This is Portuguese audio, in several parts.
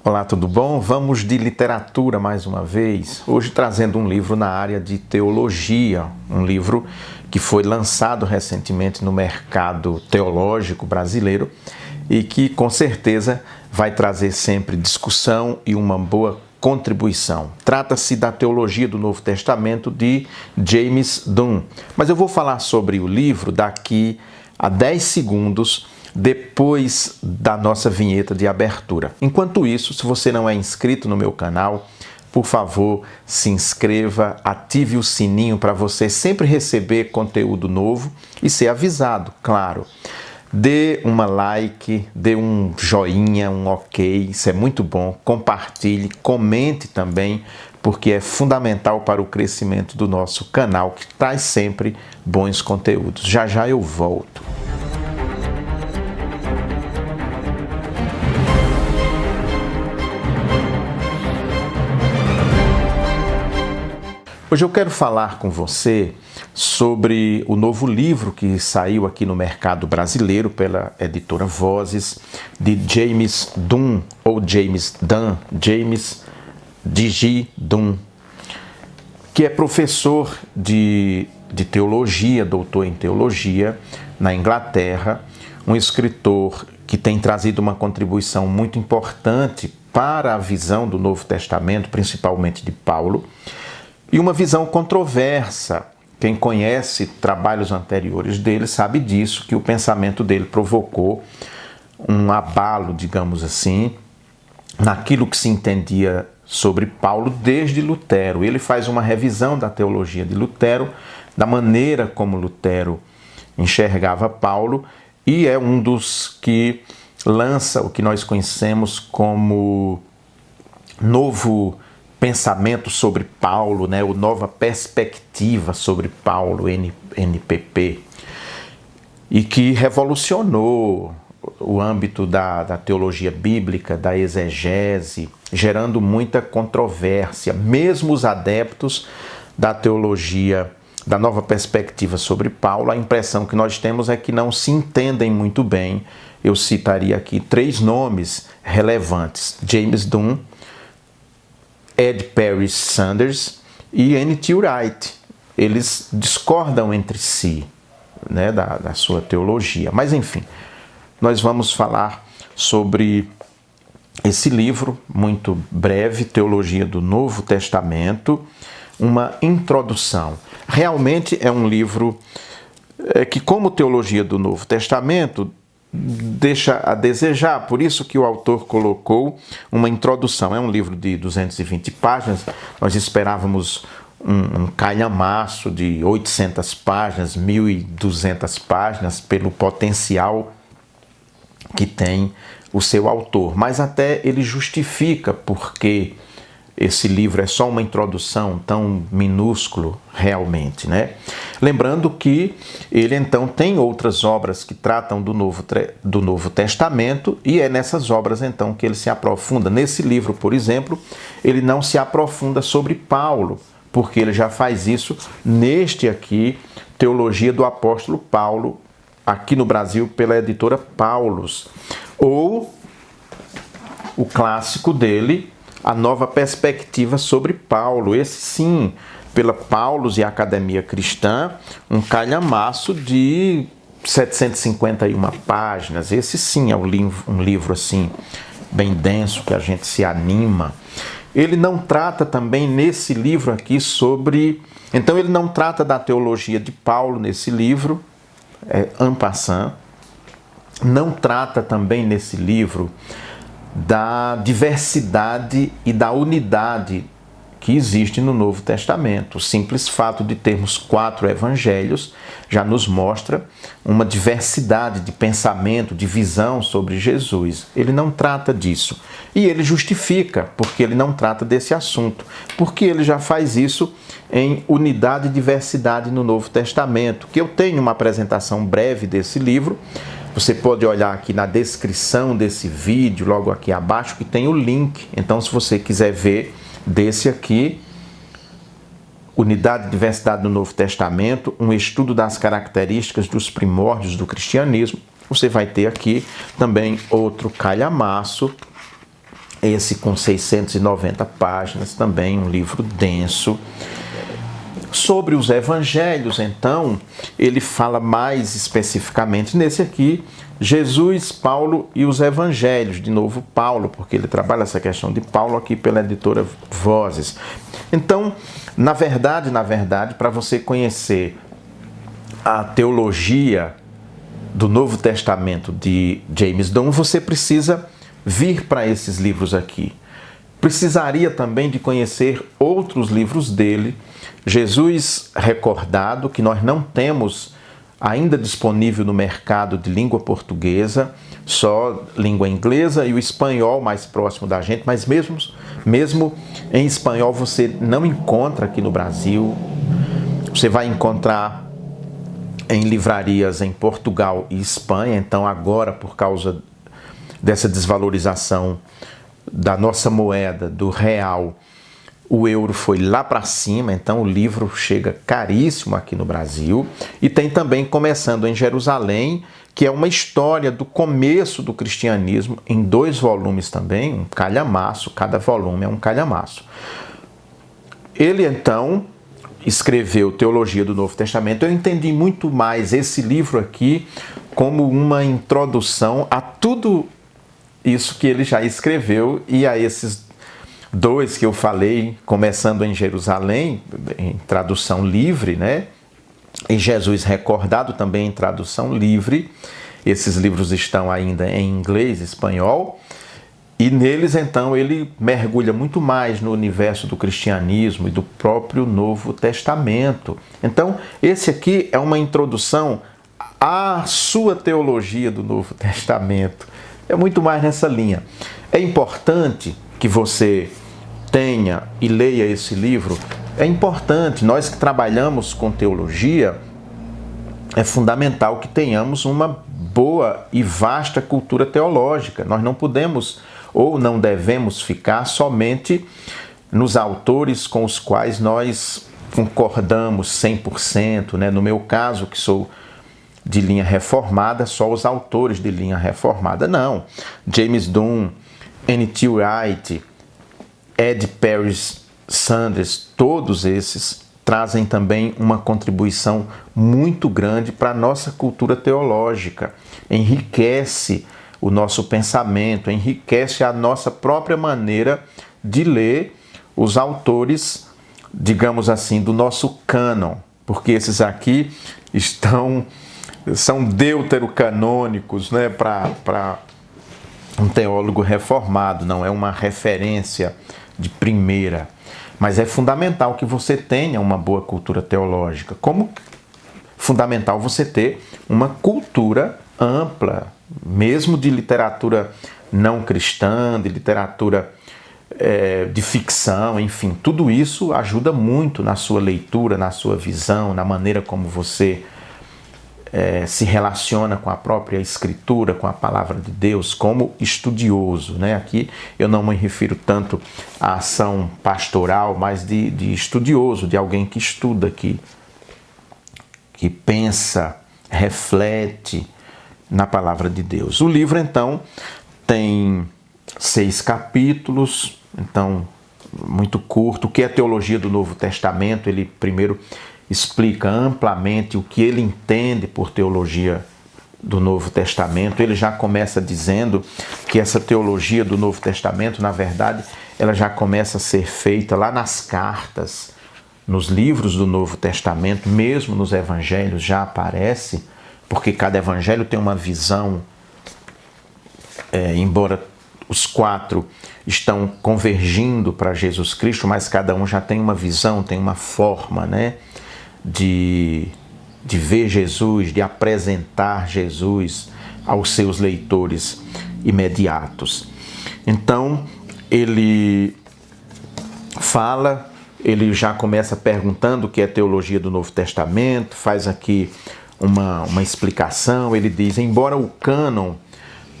Olá, tudo bom? Vamos de literatura mais uma vez. Hoje trazendo um livro na área de teologia, um livro que foi lançado recentemente no mercado teológico brasileiro e que com certeza vai trazer sempre discussão e uma boa contribuição. Trata-se da Teologia do Novo Testamento de James Dunn. Mas eu vou falar sobre o livro daqui a 10 segundos depois da nossa vinheta de abertura. Enquanto isso, se você não é inscrito no meu canal, por favor, se inscreva, ative o sininho para você sempre receber conteúdo novo e ser avisado, claro. Dê uma like, dê um joinha, um ok, isso é muito bom. Compartilhe, comente também, porque é fundamental para o crescimento do nosso canal, que traz sempre bons conteúdos. Já já eu volto. Hoje eu quero falar com você sobre o novo livro que saiu aqui no mercado brasileiro pela editora Vozes, de James Dunn, ou James Dunn, James D.G. Dunn, que é professor de teologia, doutor em teologia na Inglaterra, um escritor que tem trazido uma contribuição muito importante para a visão do Novo Testamento, principalmente de Paulo, e uma visão controversa. Quem conhece trabalhos anteriores dele sabe disso, que o pensamento dele provocou um abalo, digamos assim, naquilo que se entendia sobre Paulo desde Lutero. Ele faz uma revisão da teologia de Lutero, da maneira como Lutero enxergava Paulo, e é um dos que lança o que nós conhecemos como novo pensamento sobre Paulo, né? O Nova Perspectiva sobre Paulo, NPP, e que revolucionou o âmbito da teologia bíblica, da exegese, gerando muita controvérsia. Mesmo os adeptos da teologia, da Nova Perspectiva sobre Paulo, a impressão que nós temos é que não se entendem muito bem. Eu citaria aqui 3 nomes relevantes: James Dunn, Ed Paris Sanders e N.T. Wright. Eles discordam entre si, né, da sua teologia. Mas, enfim, nós vamos falar sobre esse livro, muito breve, Teologia do Novo Testamento, uma introdução. Realmente é um livro que, como Teologia do Novo Testamento, deixa a desejar, por isso que o autor colocou uma introdução. É um livro de 220 páginas, nós esperávamos um calhamaço de 800 páginas, 1.200 páginas, pelo potencial que tem o seu autor, mas até ele justifica porque esse livro é só uma introdução tão minúsculo realmente, né? Lembrando que ele então tem outras obras que tratam do Novo Testamento, e é nessas obras então que ele se aprofunda. Nesse livro, por exemplo, ele não se aprofunda sobre Paulo, porque ele já faz isso neste aqui, Teologia do Apóstolo Paulo, aqui no Brasil pela editora Paulus, ou o clássico dele, A Nova Perspectiva sobre Paulo. Esse sim, pela Paulus e Academia Cristã, um calhamaço de 751 páginas. Esse sim é um livro assim, bem denso, que a gente se anima. Ele não trata também nesse livro aqui sobre... Então ele não trata da teologia de Paulo nesse livro, en passant. Não trata também nesse livro da diversidade e da unidade que existe no Novo Testamento. O simples fato de termos 4 evangelhos já nos mostra uma diversidade de pensamento, de visão sobre Jesus. Ele não trata disso. E ele justifica porque ele não trata desse assunto, porque ele já faz isso em Unidade e Diversidade no Novo Testamento, que eu tenho uma apresentação breve desse livro. Você pode olhar aqui na descrição desse vídeo, logo aqui abaixo, que tem o link. Então, se você quiser ver desse aqui, Unidade e Diversidade no Novo Testamento, um estudo das características dos primórdios do cristianismo, você vai ter aqui também outro calhamaço esse com 690 páginas, também um livro denso. Sobre os evangelhos, então, ele fala mais especificamente nesse aqui, Jesus, Paulo e os evangelhos. De novo, Paulo, porque ele trabalha essa questão de Paulo aqui pela editora Vozes. Então, na verdade, para você conhecer a teologia do Novo Testamento de James Dunn, você precisa vir para esses livros aqui. Precisaria também de conhecer outros livros dele, Jesus Recordado, que nós não temos ainda disponível no mercado de língua portuguesa, só língua inglesa e o espanhol mais próximo da gente, mas mesmo em espanhol você não encontra aqui no Brasil. Você vai encontrar em livrarias em Portugal e Espanha. Então agora, por causa dessa desvalorização da nossa moeda, do real, o euro foi lá para cima, então o livro chega caríssimo aqui no Brasil. E tem também Começando em Jerusalém, que é uma história do começo do cristianismo, em 2 volumes também, um calhamaço, cada volume é um calhamaço. Ele então escreveu Teologia do Novo Testamento. Eu entendi muito mais esse livro aqui como uma introdução a tudo isso que ele já escreveu e a esses 2 que eu falei, Começando em Jerusalém, em tradução livre, né? E Jesus Recordado, também em tradução livre. Esses livros estão ainda em inglês e espanhol. E neles, então, ele mergulha muito mais no universo do cristianismo e do próprio Novo Testamento. Então, esse aqui é uma introdução à sua teologia do Novo Testamento. É muito mais nessa linha. É importante que você tenha e leia esse livro. É importante, nós que trabalhamos com teologia, é fundamental que tenhamos uma boa e vasta cultura teológica. Nós não podemos ou não devemos ficar somente nos autores com os quais nós concordamos 100%, né? No meu caso, que sou de linha reformada, só os autores de linha reformada. Não. James Dunn, N.T. Wright, Ed Paris Sanders, todos esses trazem também uma contribuição muito grande para a nossa cultura teológica. Enriquece o nosso pensamento, enriquece a nossa própria maneira de ler os autores, digamos assim, do nosso cânon, porque esses aqui são deuterocanônicos, né, para um teólogo reformado, não é uma referência de primeira, mas é fundamental que você tenha uma boa cultura teológica, como fundamental você ter uma cultura ampla, mesmo de literatura não cristã, de literatura de ficção, enfim, tudo isso ajuda muito na sua leitura, na sua visão, na maneira como você se relaciona com a própria escritura, com a palavra de Deus, como estudioso, né? Aqui eu não me refiro tanto à ação pastoral, mas de estudioso, de alguém que estuda, que pensa, reflete na palavra de Deus. O livro, então, tem 6 capítulos, então, muito curto. O que é teologia do Novo Testamento? Ele primeiro explica amplamente o que ele entende por teologia do Novo Testamento. Ele já começa dizendo que essa teologia do Novo Testamento, na verdade, ela já começa a ser feita lá nas cartas, nos livros do Novo Testamento, mesmo nos evangelhos já aparece, porque cada evangelho tem uma visão, embora os 4 estão convergindo para Jesus Cristo, mas cada um já tem uma visão, tem uma forma, né, de ver Jesus, de apresentar Jesus aos seus leitores imediatos. Então, ele já começa perguntando o que é teologia do Novo Testamento, faz aqui uma explicação. Ele diz: embora o cânon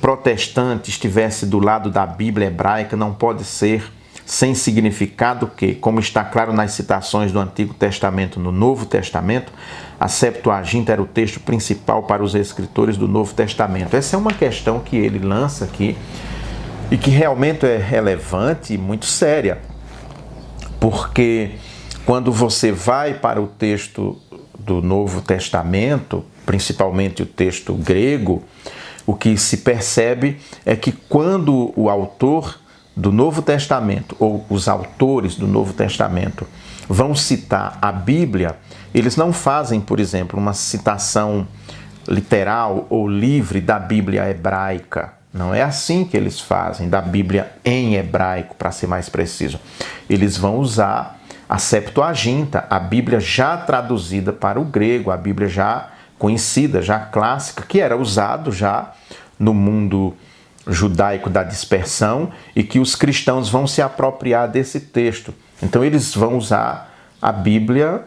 protestante estivesse do lado da Bíblia hebraica, não pode ser sem significado que, como está claro nas citações do Antigo Testamento no Novo Testamento, a Septuaginta era o texto principal para os escritores do Novo Testamento. Essa é uma questão que ele lança aqui e que realmente é relevante e muito séria, porque quando você vai para o texto do Novo Testamento, principalmente o texto grego, o que se percebe é que quando o autor do Novo Testamento, ou os autores do Novo Testamento, vão citar a Bíblia, eles não fazem, por exemplo, uma citação literal ou livre da Bíblia hebraica. Não é assim que eles fazem, da Bíblia em hebraico, para ser mais preciso. Eles vão usar a Septuaginta, a Bíblia já traduzida para o grego, a Bíblia já conhecida, já clássica, que era usado já no mundo judaico da dispersão e que os cristãos vão se apropriar desse texto. Então eles vão usar a Bíblia,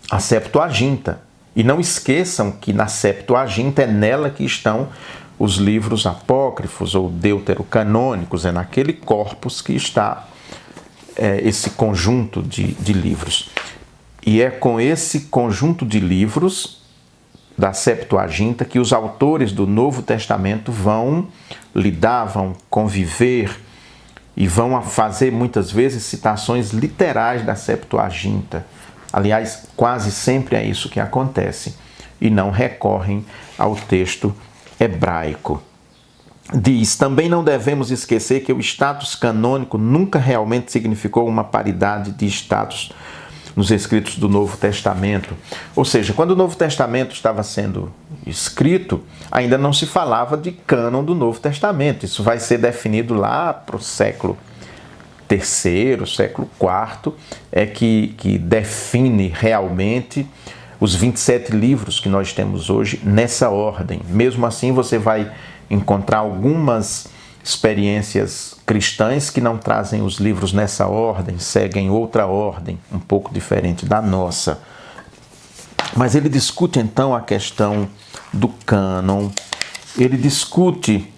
a Septuaginta. E não esqueçam que na Septuaginta é nela que estão os livros apócrifos ou deuterocanônicos, é naquele corpus que está esse conjunto de livros. E é com esse conjunto de livros da Septuaginta que os autores do Novo Testamento vão lidar, vão conviver e vão fazer muitas vezes citações literais da Septuaginta. Aliás, quase sempre é isso que acontece, e não recorrem ao texto hebraico. Diz, também não devemos esquecer que o status canônico nunca realmente significou uma paridade de status nos escritos do Novo Testamento. Ou seja, quando o Novo Testamento estava sendo escrito, ainda não se falava de cânon do Novo Testamento. Isso vai ser definido lá para o século III, século IV, é que define realmente os 27 livros que nós temos hoje nessa ordem. Mesmo assim, você vai encontrar algumas experiências cristãs que não trazem os livros nessa ordem, seguem outra ordem, um pouco diferente da nossa. Mas ele discute então a questão do cânon, ele discute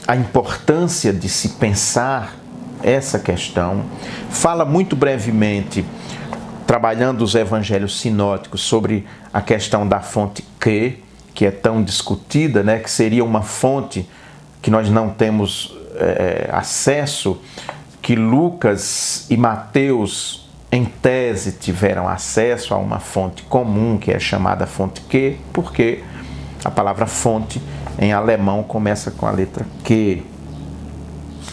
a importância de se pensar essa questão, fala muito brevemente, trabalhando os evangelhos sinóticos, sobre a questão da fonte que é tão discutida, né, que seria uma fonte que nós não temos acesso, que Lucas e Mateus, em tese, tiveram acesso a uma fonte comum, que é chamada fonte Q, porque a palavra fonte em alemão começa com a letra Q.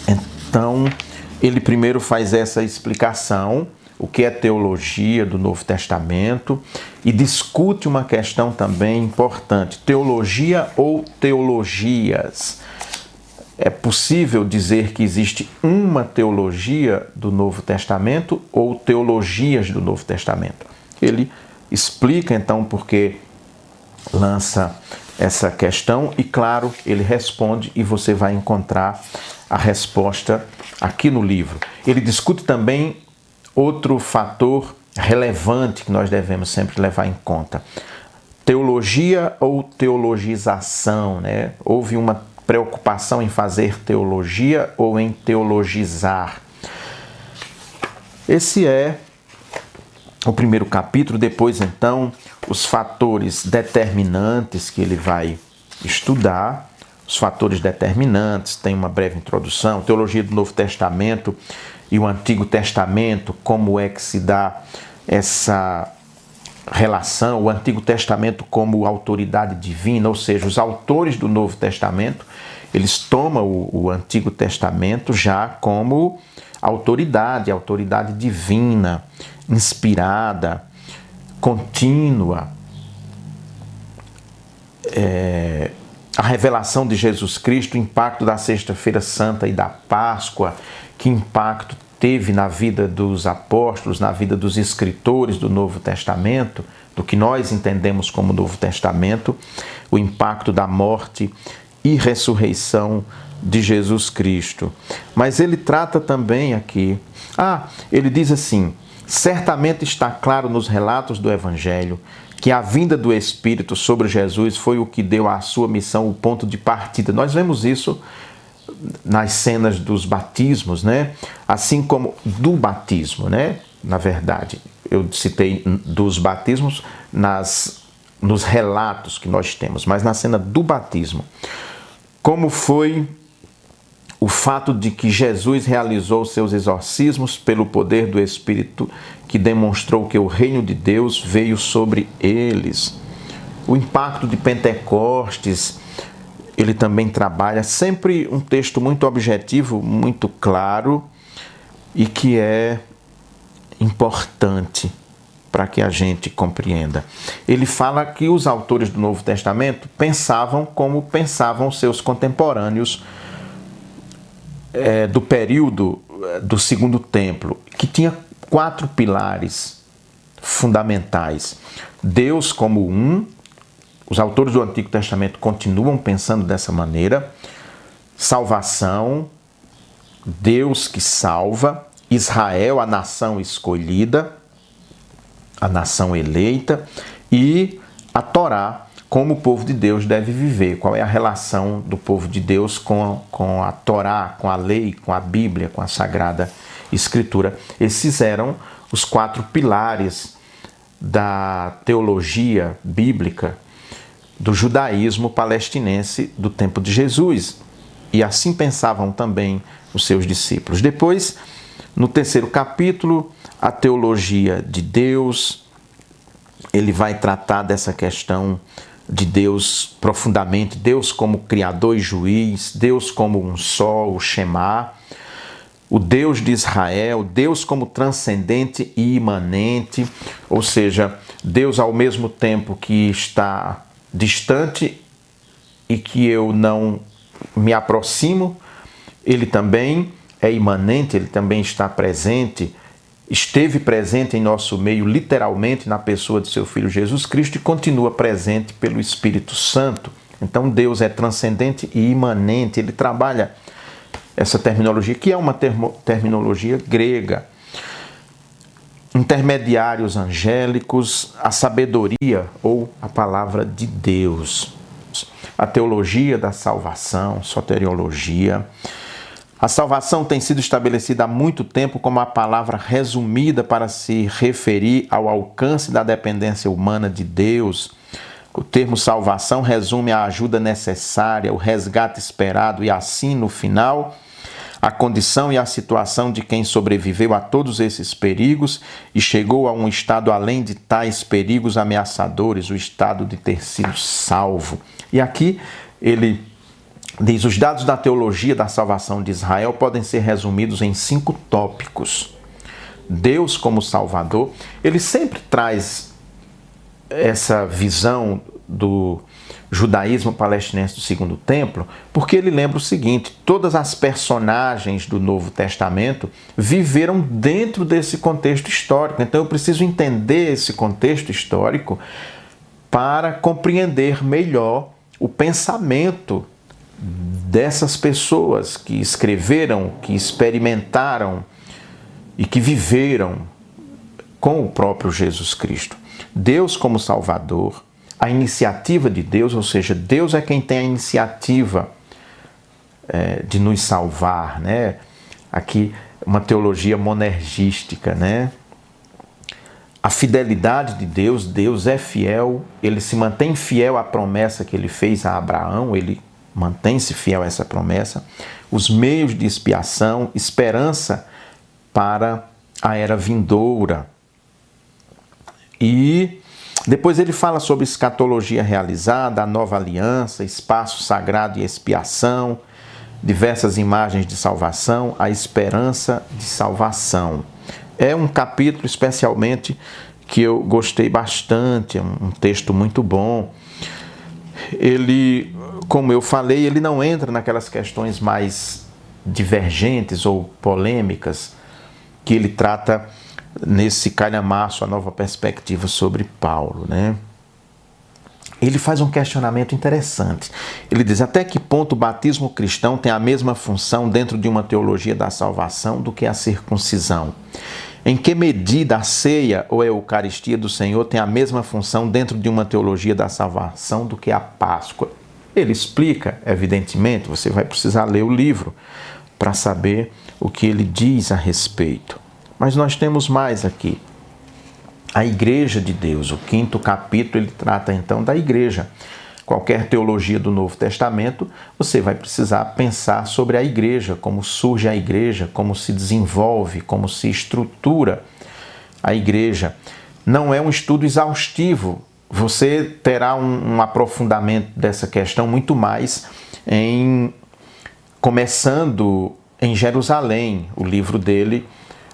Então, ele primeiro faz essa explicação, o que é teologia do Novo Testamento, e discute uma questão também importante, teologia ou teologias. É possível dizer que existe uma teologia do Novo Testamento ou teologias do Novo Testamento? Ele explica então por que lança essa questão e, claro, ele responde e você vai encontrar a resposta aqui no livro. Ele discute também outro fator relevante que nós devemos sempre levar em conta. Teologia ou teologização, né? Houve uma preocupação em fazer teologia ou em teologizar. Esse é o primeiro capítulo. Depois, então, os fatores determinantes que ele vai estudar. Os fatores determinantes, tem uma breve introdução, teologia do Novo Testamento e o Antigo Testamento, como é que se dá essa relação, o Antigo Testamento como autoridade divina, ou seja, os autores do Novo Testamento, eles tomam o Antigo Testamento já como autoridade divina, inspirada, contínua. A revelação de Jesus Cristo, o impacto da Sexta-feira Santa e da Páscoa, que impacto teve na vida dos apóstolos, na vida dos escritores do Novo Testamento, do que nós entendemos como Novo Testamento, o impacto da morte e ressurreição de Jesus Cristo. Mas ele trata também aqui, ele diz assim, certamente está claro nos relatos do Evangelho que a vinda do Espírito sobre Jesus foi o que deu à sua missão o ponto de partida. Nós vemos isso nas cenas dos batismos, né? Assim como do batismo, né? Na verdade, eu citei dos batismos nos relatos que nós temos, mas na cena do batismo. Como foi o fato de que Jesus realizou seus exorcismos pelo poder do Espírito, que demonstrou que o reino de Deus veio sobre eles. O impacto de Pentecostes, ele também trabalha sempre um texto muito objetivo, muito claro e que é importante para que a gente compreenda. Ele fala que os autores do Novo Testamento pensavam como pensavam seus contemporâneos do período do Segundo Templo, que tinha 4 pilares fundamentais. Deus como um, os autores do Antigo Testamento continuam pensando dessa maneira. Salvação, Deus que salva, Israel, a nação escolhida, a nação eleita, e a Torá, como o povo de Deus deve viver, qual é a relação do povo de Deus com a Torá, com a lei, com a Bíblia, com a Sagrada Escritura. Esses eram os 4 pilares da teologia bíblica do judaísmo palestinense do tempo de Jesus. E assim pensavam também os seus discípulos. Depois, no 3º capítulo, a teologia de Deus, ele vai tratar dessa questão de Deus profundamente, Deus como Criador e Juiz, Deus como um só, o Shema, o Deus de Israel, Deus como transcendente e imanente, ou seja, Deus ao mesmo tempo que está distante e que eu não me aproximo, ele também é imanente, ele também está presente, esteve presente em nosso meio literalmente na pessoa de seu Filho Jesus Cristo e continua presente pelo Espírito Santo. Então Deus é transcendente e imanente, ele trabalha essa terminologia, que é uma terminologia grega. Intermediários angélicos, a sabedoria ou a palavra de Deus, a teologia da salvação, soteriologia. A salvação tem sido estabelecida há muito tempo como a palavra resumida para se referir ao alcance da dependência humana de Deus. O termo salvação resume a ajuda necessária, o resgate esperado e assim, no final, a condição e a situação de quem sobreviveu a todos esses perigos e chegou a um estado além de tais perigos ameaçadores, o estado de ter sido salvo. E aqui ele diz: os dados da teologia da salvação de Israel podem ser resumidos em 5 tópicos. Deus como Salvador, ele sempre traz essa visão do judaísmo palestinense do Segundo Templo, porque ele lembra o seguinte: todas as personagens do Novo Testamento viveram dentro desse contexto histórico. Então eu preciso entender esse contexto histórico para compreender melhor o pensamento dessas pessoas que escreveram, que experimentaram e que viveram com o próprio Jesus Cristo. Deus como Salvador, a iniciativa de Deus, ou seja, Deus é quem tem a iniciativa de nos salvar, né? Aqui uma teologia monergística, né? A fidelidade de Deus, Deus é fiel, ele se mantém fiel à promessa que ele fez a Abraão, ele mantém-se fiel a essa promessa. Os meios de expiação, esperança para a era vindoura. E depois ele fala sobre escatologia realizada, a nova aliança, espaço sagrado e expiação, diversas imagens de salvação, a esperança de salvação. É um capítulo especialmente que eu gostei bastante, é um texto muito bom. Ele, como eu falei, ele não entra naquelas questões mais divergentes ou polêmicas que ele trata nesse calhamaço, a nova perspectiva sobre Paulo, né? Ele faz um questionamento interessante. Ele diz: até que ponto o batismo cristão tem a mesma função dentro de uma teologia da salvação do que a circuncisão? Em que medida a ceia ou a Eucaristia do Senhor tem a mesma função dentro de uma teologia da salvação do que a Páscoa? Ele explica, evidentemente, você vai precisar ler o livro para saber o que ele diz a respeito. Mas nós temos mais aqui. A Igreja de Deus, o 5º capítulo, ele trata então da Igreja. qualquer teologia do Novo Testamento, você vai precisar pensar sobre a igreja, como surge a igreja, como se desenvolve, como se estrutura a igreja. Não é um estudo exaustivo. Você terá um aprofundamento dessa questão muito mais começando em Jerusalém, o livro dele,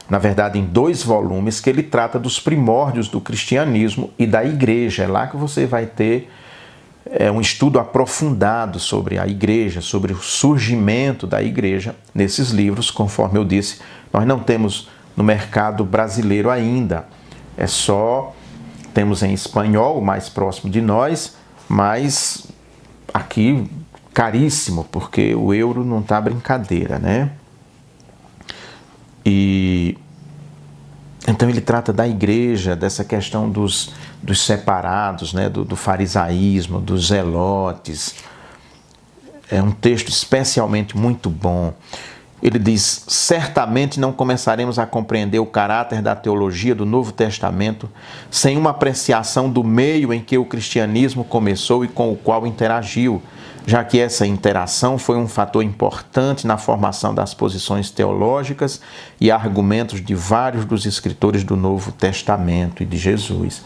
na verdade, em 2 volumes, que ele trata dos primórdios do cristianismo e da igreja. É lá que você vai ter um estudo aprofundado sobre a igreja, sobre o surgimento da igreja. Nesses livros, conforme eu disse, nós não temos no mercado brasileiro ainda. Temos em espanhol, o mais próximo de nós, mas aqui caríssimo, porque o euro não está brincadeira, né? Então ele trata da igreja, dessa questão dos separados, né? do farisaísmo, dos zelotes. É um texto especialmente muito bom. Ele diz: certamente não começaremos a compreender o caráter da teologia do Novo Testamento sem uma apreciação do meio em que o cristianismo começou e com o qual interagiu, já que essa interação foi um fator importante na formação das posições teológicas e argumentos de vários dos escritores do Novo Testamento e de Jesus.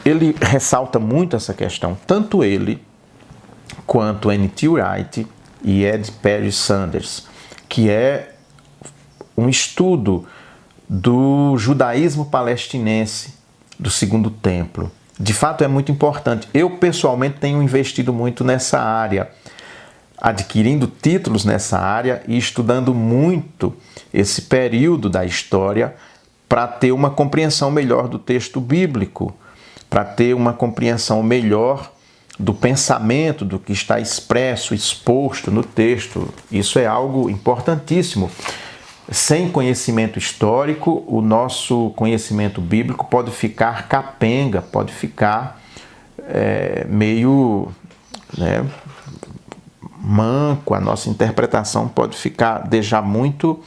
Ele ressalta muito essa questão, tanto ele quanto N.T. Wright e Ed Perry Sanders, que é um estudo do judaísmo palestinense do Segundo Templo. De fato, é muito importante. Eu, pessoalmente, tenho investido muito nessa área, adquirindo títulos nessa área e estudando muito esse período da história para ter uma compreensão melhor do texto bíblico, para ter uma compreensão melhor do pensamento, do que está exposto no texto. Isso é algo importantíssimo. Sem conhecimento histórico, o nosso conhecimento bíblico pode ficar capenga, pode ficar meio manco, a nossa interpretação pode deixar muito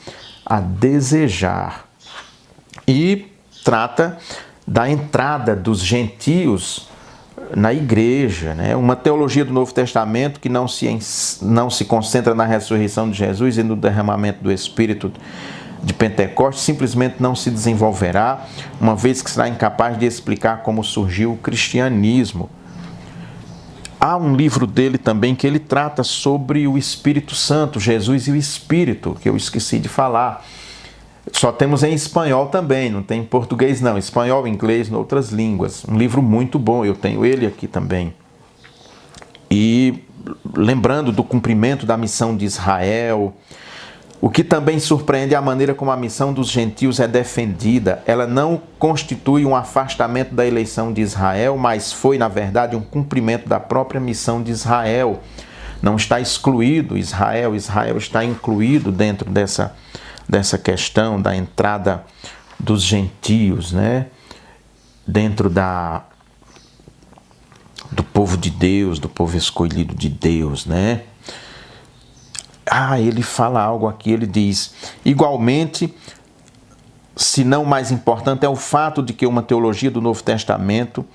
a desejar. E trata da entrada dos gentios na igreja, né? Uma teologia do Novo Testamento que não se concentra na ressurreição de Jesus e no derramamento do Espírito de Pentecostes simplesmente não se desenvolverá, uma vez que será incapaz de explicar como surgiu o cristianismo. Há um livro dele também que ele trata sobre o Espírito Santo, Jesus e o Espírito, que eu esqueci de falar. Só temos em espanhol também, não tem em português não, espanhol, inglês, em outras línguas. Um livro muito bom, eu tenho ele aqui também. E lembrando do cumprimento da missão de Israel, o que também surpreende é a maneira como a missão dos gentios é defendida. Ela não constitui um afastamento da eleição de Israel, mas foi, na verdade, um cumprimento da própria missão de Israel. Não está excluído Israel está incluído dentro dessa questão da entrada dos gentios, né? Dentro do povo de Deus, do povo escolhido de Deus, né? Ele fala algo aqui, ele diz: igualmente, se não mais importante, é o fato de que uma teologia do Novo Testamento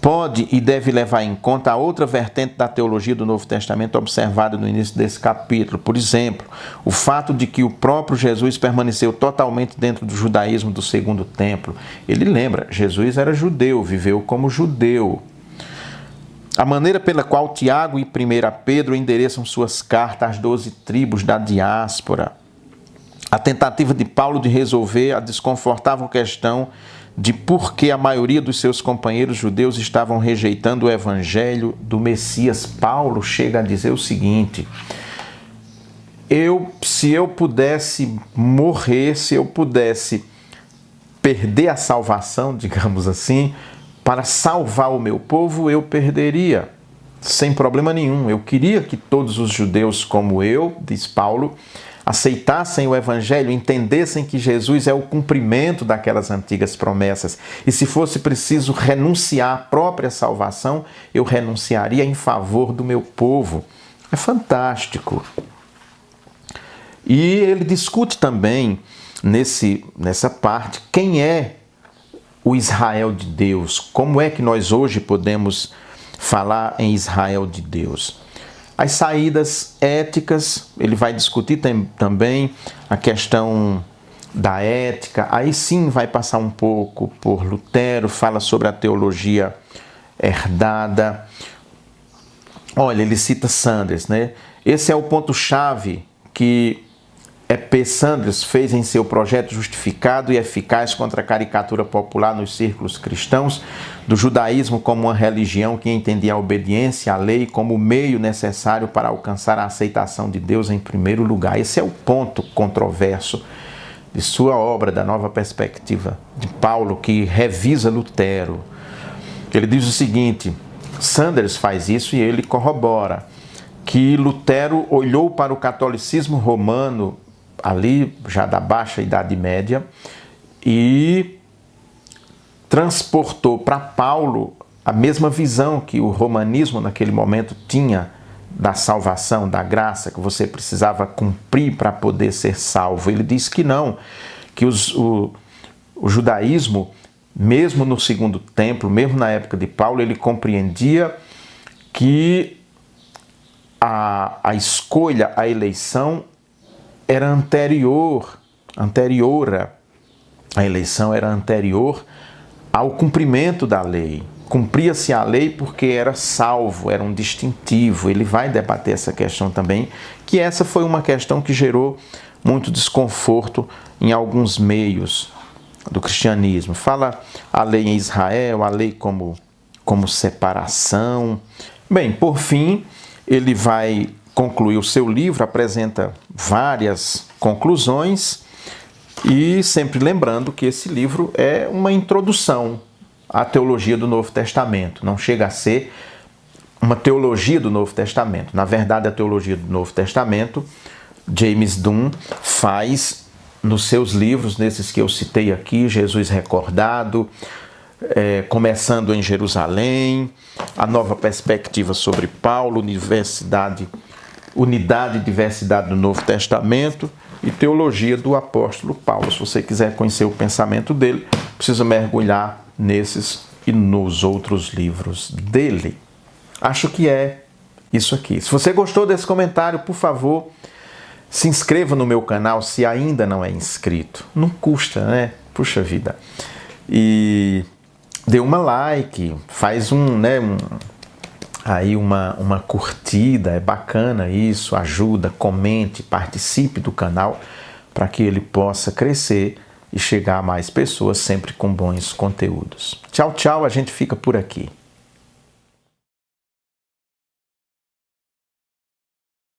pode e deve levar em conta a outra vertente da teologia do Novo Testamento observada no início desse capítulo. Por exemplo, o fato de que o próprio Jesus permaneceu totalmente dentro do judaísmo do Segundo Templo. Ele lembra, Jesus era judeu, viveu como judeu. A maneira pela qual Tiago e 1 Pedro endereçam suas cartas às 12 tribos da diáspora. A tentativa de Paulo de resolver a desconfortável questão de por que a maioria dos seus companheiros judeus estavam rejeitando o evangelho do Messias. Paulo chega a dizer o seguinte: se eu pudesse morrer, se eu pudesse perder a salvação, digamos assim, para salvar o meu povo, eu perderia, sem problema nenhum. Eu queria que todos os judeus como eu, diz Paulo, aceitassem o evangelho, entendessem que Jesus é o cumprimento daquelas antigas promessas. E se fosse preciso renunciar à própria salvação, eu renunciaria em favor do meu povo. É fantástico. E ele discute também, nessa parte, quem é o Israel de Deus. Como é que nós hoje podemos falar em Israel de Deus. As saídas éticas, ele vai discutir também a questão da ética, aí sim vai passar um pouco por Lutero, fala sobre a teologia herdada. Olha, ele cita Sanders, né? Esse é o ponto-chave que E.P. Sanders fez em seu projeto justificado e eficaz contra a caricatura popular nos círculos cristãos do judaísmo como uma religião que entendia a obediência à lei como o meio necessário para alcançar a aceitação de Deus em primeiro lugar. Esse é o ponto controverso de sua obra, da Nova Perspectiva de Paulo, que revisa Lutero. Ele diz o seguinte, Sanders faz isso e ele corrobora, que Lutero olhou para o catolicismo romano, ali já da Baixa Idade Média, e transportou para Paulo a mesma visão que o romanismo naquele momento tinha da salvação, da graça, que você precisava cumprir para poder ser salvo. Ele diz que não, que o judaísmo, mesmo no Segundo Templo, mesmo na época de Paulo, ele compreendia que a escolha, a eleição era a eleição era anterior ao cumprimento da lei. Cumpria-se a lei porque era salvo, era um distintivo. Ele vai debater essa questão também, que essa foi uma questão que gerou muito desconforto em alguns meios do cristianismo. Fala a lei em Israel, a lei como separação. Bem, por fim, ele vai concluir o seu livro, apresenta várias conclusões e sempre lembrando que esse livro é uma introdução à teologia do Novo Testamento. Não chega a ser uma teologia do Novo Testamento. Na verdade, a teologia do Novo Testamento, James Dunn faz nos seus livros, nesses que eu citei aqui, Jesus Recordado, Começando em Jerusalém, A Nova Perspectiva sobre Paulo, Unidade e Diversidade do Novo Testamento e Teologia do Apóstolo Paulo. Se você quiser conhecer o pensamento dele, precisa mergulhar nesses e nos outros livros dele. Acho que é isso aqui. Se você gostou desse comentário, por favor, se inscreva no meu canal se ainda não é inscrito. Não custa, né? Puxa vida. E dê uma like, faz aí uma curtida, é bacana isso, ajuda, comente, participe do canal para que ele possa crescer e chegar a mais pessoas sempre com bons conteúdos. Tchau, tchau, a gente fica por aqui.